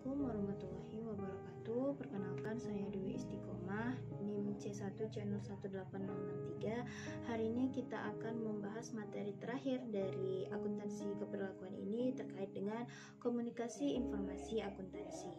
Assalamualaikum warahmatullahi wabarakatuh. Perkenalkan, saya Dewi Istiqomah, NIM C1 C018063. Hari ini kita akan membahas materi terakhir dari akuntansi keberlakuan ini terkait dengan komunikasi informasi akuntansi.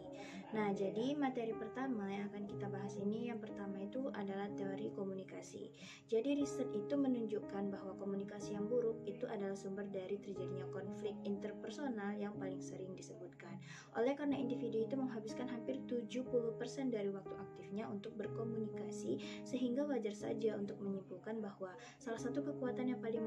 Nah, jadi materi pertama yang akan kita bahas ini, yang pertama itu adalah teori komunikasi. Jadi riset itu menunjukkan bahwa komunikasi yang buruk itu adalah sumber dari terjadinya konflik interpersonal yang paling sering disebutkan. Oleh karena individu itu menghabiskan hampir 70% dari waktu aktifnya untuk berkomunikasi, sehingga wajar saja untuk menyimpulkan bahwa salah satu kekuatan yang paling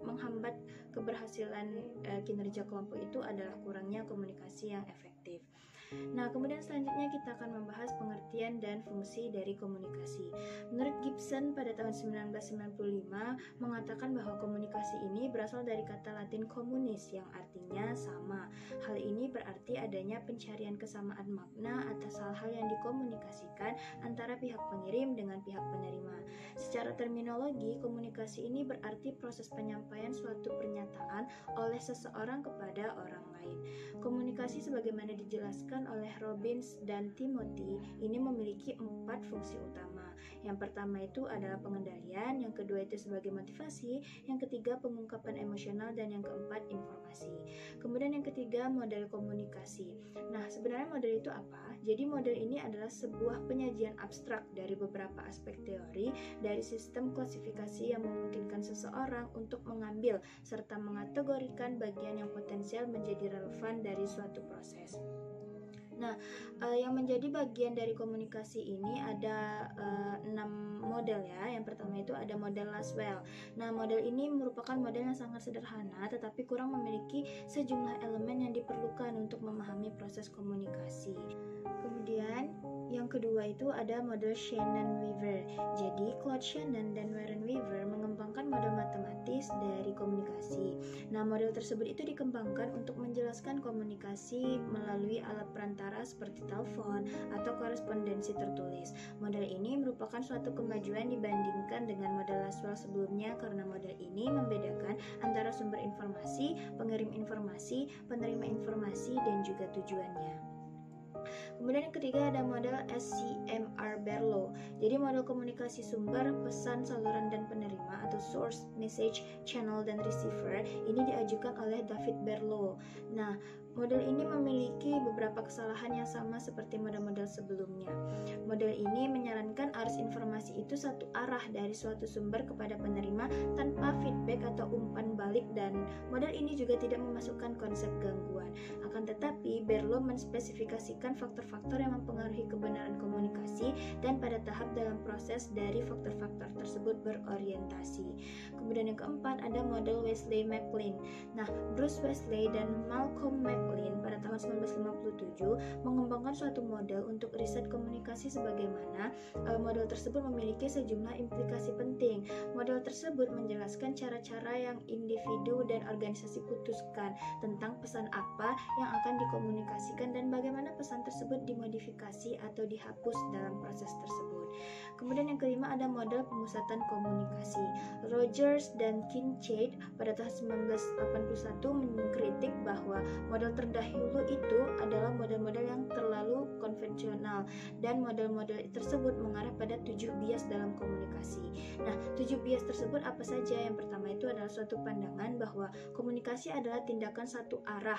menghambat keberhasilan kinerja kelompok itu adalah kurangnya komunikasi yang efektif. Nah, kemudian selanjutnya kita akan membahas pengertian dan fungsi dari komunikasi. Menurut Gibson pada tahun 1995 mengatakan bahwa komunikasi ini berasal dari kata Latin communis yang artinya sama. Hal ini berarti adanya pencarian kesamaan makna atas hal-hal yang dikomunikasikan antara pihak pengirim dengan pihak penerima. Secara terminologi, komunikasi ini berarti proses penyampaian suatu pernyataan oleh seseorang kepada orang lain. Komunikasi sebagaimana dijelaskan oleh Robbins dan Timothy ini memiliki 4 fungsi utama. Yang pertama itu adalah pengendalian, yang kedua itu sebagai motivasi, yang ketiga pengungkapan emosional, dan yang keempat informasi. Kemudian yang ketiga, model komunikasi. Nah, sebenarnya model itu apa? Jadi model ini adalah sebuah penyajian abstrak dari beberapa aspek teori dari sistem klasifikasi yang memungkinkan seseorang untuk mengambil serta mengategorikan bagian yang potensial menjadi relevan dari suatu proses. Nah, yang menjadi bagian dari komunikasi ini ada 6 model ya. Yang pertama itu ada model Laswell. Nah, model ini merupakan model yang sangat sederhana tetapi kurang memiliki sejumlah elemen yang diperlukan untuk memahami proses komunikasi. Kemudian yang kedua itu ada model Shannon-Weaver. Jadi Claude Shannon dan Warren Weaver mengembangkan model matematis dari komunikasi. Nah, model tersebut itu dikembangkan untuk menjelaskan komunikasi melalui alat perantara seperti telepon atau korespondensi tertulis. Model ini merupakan suatu kemajuan dibandingkan dengan model Laswell sebelumnya karena model ini membedakan antara sumber informasi, pengirim informasi, penerima informasi, dan juga tujuannya. Kemudian yang ketiga ada model SCMR-Berlow. Jadi model komunikasi sumber, pesan, saluran, dan penerima atau source, message, channel, dan receiver ini diajukan oleh David Berlow. Nah, model ini memiliki beberapa kesalahan yang sama seperti model-model sebelumnya. Model ini menyarankan arus informasi itu satu arah dari suatu sumber kepada penerima tanpa feedback atau umpan balik, dan model ini juga tidak memasukkan konsep gangguan. Akan tetapi, Berlow menspesifikasikan faktor-faktor yang mempengaruhi kebenaran komunikasi dan pada tahap dalam proses dari faktor-faktor tersebut berorientasi. Kemudian yang keempat ada model Wesley-McLean. Nah, Bruce Wesley dan Malcolm McLean pada tahun 1957 mengembangkan suatu model untuk riset komunikasi sebagaimana model tersebut memiliki sejumlah implikasi penting. Model tersebut menjelaskan cara-cara yang individu dan organisasi putuskan tentang pesan apa yang akan dikomunikasikan dan bagaimana pesan tersebut dimodifikasi atau dihapus dalam proses tersebut. Kemudian yang kelima ada model pemusatan komunikasi. Rogers dan Kincaid pada tahun 1981 mengkritik bahwa model terdahulu itu adalah model-model yang terlalu konvensional dan model-model tersebut mengarah pada 7 bias dalam komunikasi. Nah, 7 bias tersebut apa saja? Yang pertama itu adalah suatu pandangan bahwa komunikasi adalah tindakan satu arah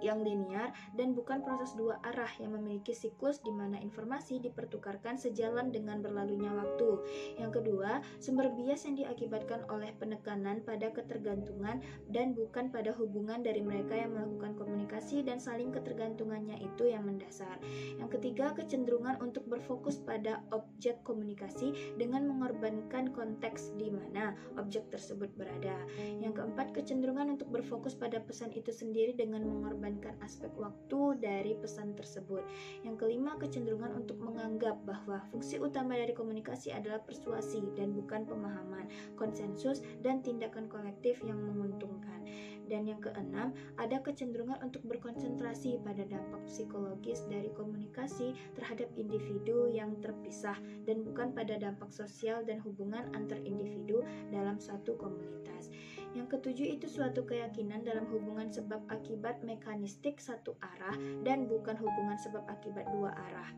yang linear dan bukan proses dua arah yang memiliki siklus di mana informasi dipertukarkan sejalan dengan berlalunya waktu. Yang kedua, sumber bias yang diakibatkan oleh penekanan pada ketergantungan dan bukan pada hubungan dari mereka yang melakukan komunikasi dan saling ketergantungannya itu yang mendasar. Yang ketiga, kecenderungan untuk berfokus pada objek komunikasi dengan mengorbankan konteks di mana objek tersebut berada. Yang keempat, kecenderungan untuk berfokus pada pesan itu sendiri dengan mengorbankan aspek waktu dari pesan tersebut. Yang kelima, kecenderungan untuk menganggap bahwa fungsi utama dari komunikasi adalah persuasi dan bukan pemahaman, konsensus, dan tindakan kolektif yang menguntungkan. Dan yang keenam, ada kecenderungan untuk berkonsentrasi pada dampak psikologis dari komunikasi terhadap individu yang terpisah dan bukan pada dampak sosial dan hubungan antar individu dalam suatu komunitas. Yang ketujuh itu suatu keyakinan dalam hubungan sebab akibat mekanistik satu arah dan bukan hubungan sebab akibat dua arah.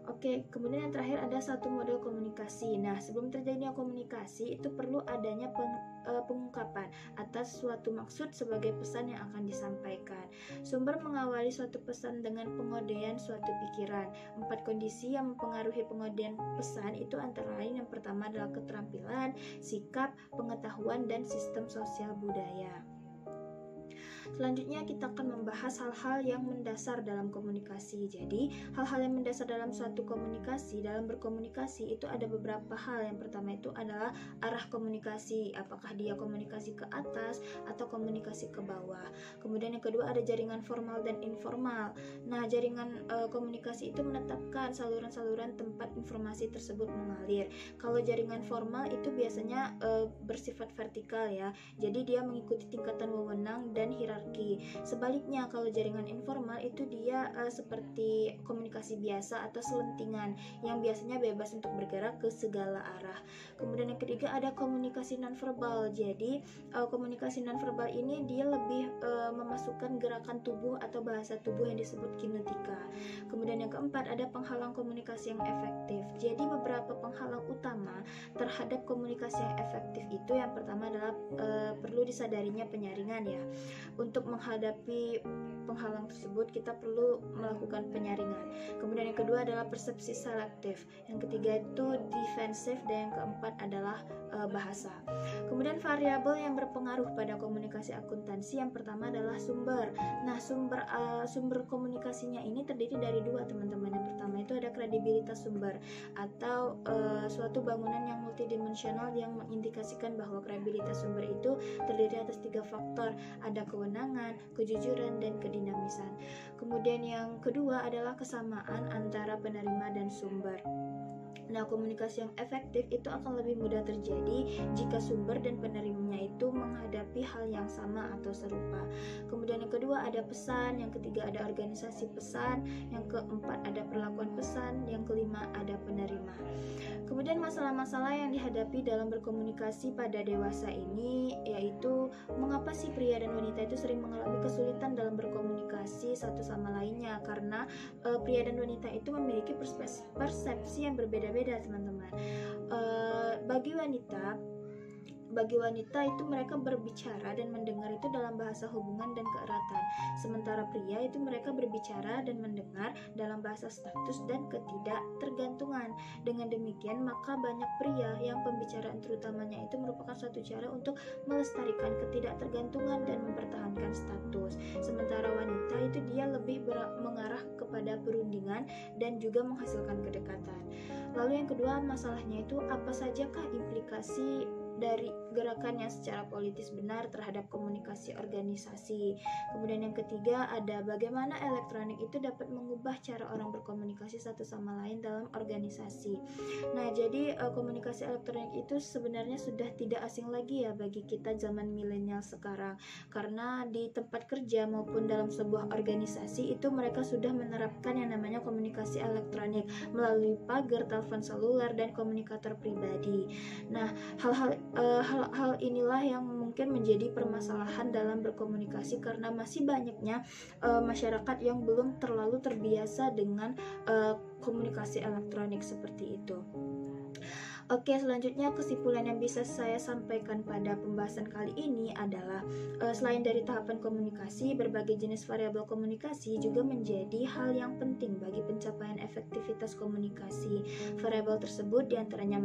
Oke, kemudian yang terakhir ada satu model komunikasi. Nah, sebelum terjadinya komunikasi itu perlu adanya pengungkapan atas suatu maksud sebagai pesan yang akan disampaikan. Sumber mengawali suatu pesan dengan pengodaian suatu pikiran. 4 kondisi yang mempengaruhi pengodaian pesan itu antara lain yang pertama adalah keterampilan, sikap, pengetahuan, dan sistem sosial budaya. Selanjutnya kita akan membahas hal-hal yang mendasar dalam komunikasi. Jadi, hal-hal yang mendasar dalam suatu komunikasi, dalam berkomunikasi itu ada beberapa hal. Yang pertama itu adalah arah komunikasi, apakah dia komunikasi ke atas atau komunikasi ke bawah. Kemudian yang kedua ada jaringan formal dan informal. Nah, jaringan komunikasi itu menetapkan saluran-saluran tempat informasi tersebut mengalir. Kalau jaringan formal itu biasanya bersifat vertikal ya. Jadi dia mengikuti tingkatan wewenang dan hierarki. Sebaliknya kalau jaringan informal itu dia seperti komunikasi biasa atau selentingan yang biasanya bebas untuk bergerak ke segala arah. Kemudian yang ketiga ada komunikasi nonverbal. Jadi komunikasi nonverbal ini dia lebih memasukkan gerakan tubuh atau bahasa tubuh yang disebut kinetika. Kemudian yang keempat ada penghalang komunikasi yang efektif. Jadi beberapa penghalang utama terhadap komunikasi yang efektif itu yang pertama adalah perlu disadarinya penyaringan ya. Untuk menghadapi penghalang tersebut kita perlu melakukan penyaringan. Kemudian yang kedua adalah persepsi selektif. Yang ketiga itu defensif dan yang keempat adalah bahasa. Kemudian variabel yang berpengaruh pada komunikasi akuntansi yang pertama adalah sumber. Nah, sumber komunikasinya ini terdiri dari dua teman-teman. Yang pertama itu ada kredibilitas sumber atau suatu bangunan yang multidimensional yang mengindikasikan bahwa kredibilitas sumber itu terdiri atas 3 faktor. Ada kewenangan, kejujuran, dan kedinamisan. Kemudian yang kedua adalah kesamaan antara penerima dan sumber. Nah, komunikasi yang efektif itu akan lebih mudah terjadi jika sumber dan penerimanya itu menghadapi hal yang sama atau serupa. Kemudian yang kedua ada pesan, yang ketiga ada organisasi pesan, yang keempat ada perlakuan pesan, yang kelima ada penerima. Kemudian masalah-masalah yang dihadapi dalam berkomunikasi pada dewasa ini yaitu mengapa sih pria dan wanita itu sering mengalami kesulitan dalam berkomunikasi satu sama lainnya, karena pria dan wanita itu memiliki persepsi yang berbeda-beda teman-teman. Bagi wanita itu mereka berbicara dan mendengar itu dalam bahasa hubungan dan keeratan. Sementara pria itu mereka berbicara dan mendengar dalam bahasa status dan ketidaktergantungan. Dengan demikian maka banyak pria yang pembicaraan terutamanya itu merupakan suatu cara untuk melestarikan ketidaktergantungan dan mempertahankan status. Sementara wanita itu dia lebih mengarah kepada perundingan dan juga menghasilkan kedekatan. Lalu yang kedua masalahnya itu apa sajakah implikasi dari gerakan yang secara politis benar terhadap komunikasi organisasi. Kemudian yang ketiga ada bagaimana elektronik itu dapat mengubah cara orang berkomunikasi satu sama lain dalam organisasi. Nah, jadi komunikasi elektronik itu sebenarnya sudah tidak asing lagi ya bagi kita zaman milenial sekarang, karena di tempat kerja maupun dalam sebuah organisasi itu mereka sudah menerapkan yang namanya komunikasi elektronik melalui pagar, telepon seluler, dan komunikator pribadi. Nah, hal inilah yang mungkin menjadi permasalahan dalam berkomunikasi karena masih banyaknya masyarakat yang belum terlalu terbiasa dengan komunikasi elektronik seperti itu. Oke, selanjutnya kesimpulan yang bisa saya sampaikan pada pembahasan kali ini adalah selain dari tahapan komunikasi, berbagai jenis variabel komunikasi juga menjadi hal yang penting bagi pencapaian efektivitas komunikasi. Variabel tersebut diantaranya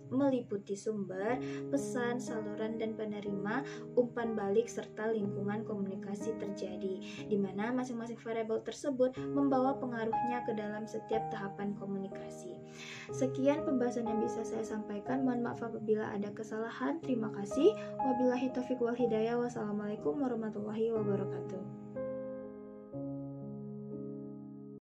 meliputi sumber, pesan, saluran, dan penerima, umpan balik, serta lingkungan komunikasi terjadi, di mana masing-masing variabel tersebut membawa pengaruhnya ke dalam setiap tahapan komunikasi. Sekian pembahasan yang bisa saya sampaikan. Mohon maaf apabila ada kesalahan. Terima kasih. Wabillahi taufiq wal hidayah. Wassalamualaikum warahmatullahi wabarakatuh.